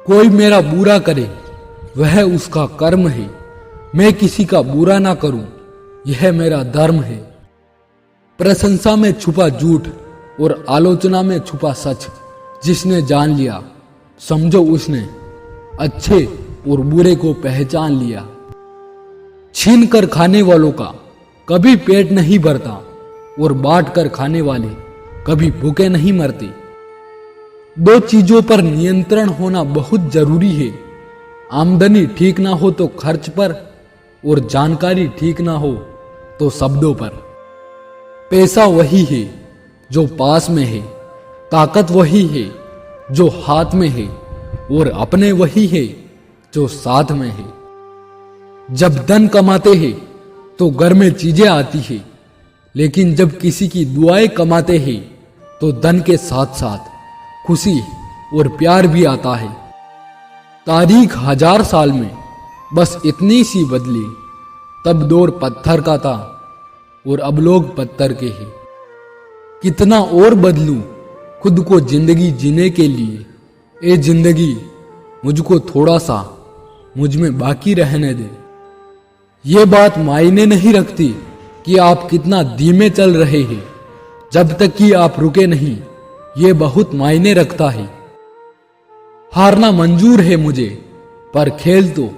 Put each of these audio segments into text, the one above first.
कोई मेरा बुरा करे वह उसका कर्म है, मैं किसी का बुरा ना करूं यह मेरा धर्म है। प्रशंसा में छुपा झूठ और आलोचना में छुपा सच जिसने जान लिया, समझो उसने अच्छे और बुरे को पहचान लिया। छीन कर खाने वालों का कभी पेट नहीं भरता और बांट कर खाने वाले कभी भूखे नहीं मरते। दो चीजों पर नियंत्रण होना बहुत जरूरी है, आमदनी ठीक ना हो तो खर्च पर, और जानकारी ठीक ना हो तो शब्दों पर। पैसा वही है जो पास में है, ताकत वही है जो हाथ में है, और अपने वही है जो साथ में है। जब धन कमाते हैं तो घर में चीजें आती है, लेकिन जब किसी की दुआएं कमाते हैं तो धन के साथ साथ खुशी और प्यार भी आता है। तारीख 1000 साल में बस इतनी सी बदली, तब दौर पत्थर का था और अब लोग पत्थर के हैं। कितना और बदलूं खुद को जिंदगी जीने के लिए, ए जिंदगी मुझको थोड़ा सा मुझ में बाकी रहने दे। ये बात मायने नहीं रखती कि आप कितना धीमे चल रहे हैं, जब तक कि आप रुके नहीं ये बहुत मायने रखता है। हारना मंजूर है मुझे, पर खेल तो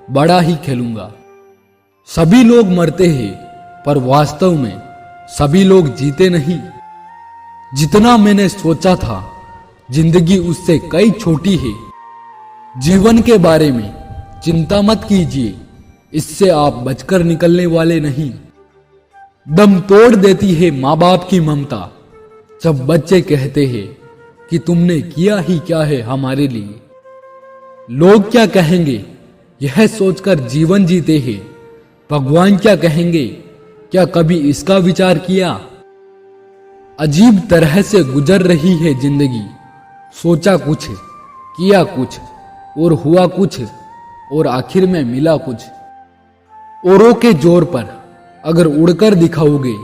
बड़ा ही खेलूंगा। सभी लोग मरते हैं पर वास्तव में सभी लोग जीते नहीं। जितना मैंने सोचा था जिंदगी उससे कई छोटी है। जीवन के बारे में चिंता मत कीजिए, इससे आप बचकर निकलने वाले नहीं। दम तोड़ देती है माँ बाप की ममता जब बच्चे कहते हैं कि तुमने किया ही क्या है हमारे लिए। लोग क्या कहेंगे यह सोचकर जीवन जीते हैं, भगवान क्या कहेंगे क्या कभी इसका विचार किया। अजीब तरह से गुजर रही है जिंदगी, सोचा कुछ, किया कुछ और हुआ कुछ, और आखिर में मिला कुछ। औरों के जोर पर अगर उड़कर दिखाओगे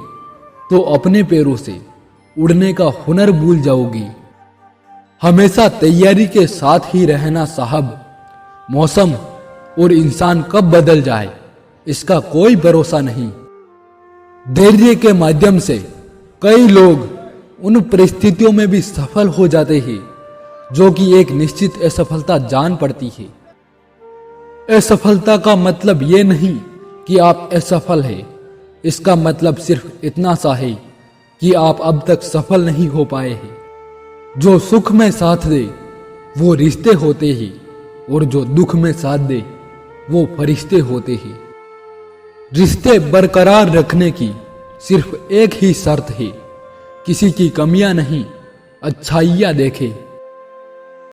तो अपने पैरों से उड़ने का हुनर भूल जाओगे। हमेशा तैयारी के साथ ही रहना साहब, मौसम और इंसान कब बदल जाए इसका कोई भरोसा नहीं। धैर्य के माध्यम से कई लोग उन परिस्थितियों में भी सफल हो जाते हैं जो कि एक निश्चित असफलता जान पड़ती है। असफलता का मतलब ये नहीं कि आप असफल हैं, इसका मतलब सिर्फ इतना सा है कि आप अब तक सफल नहीं हो पाए हैं। जो सुख में साथ दे वो रिश्ते होते हैं, और जो दुख में साथ दे वो फरिश्ते होते हैं। रिश्ते बरकरार रखने की सिर्फ एक ही शर्त है, किसी की कमियां नहीं अच्छाइयां देखे।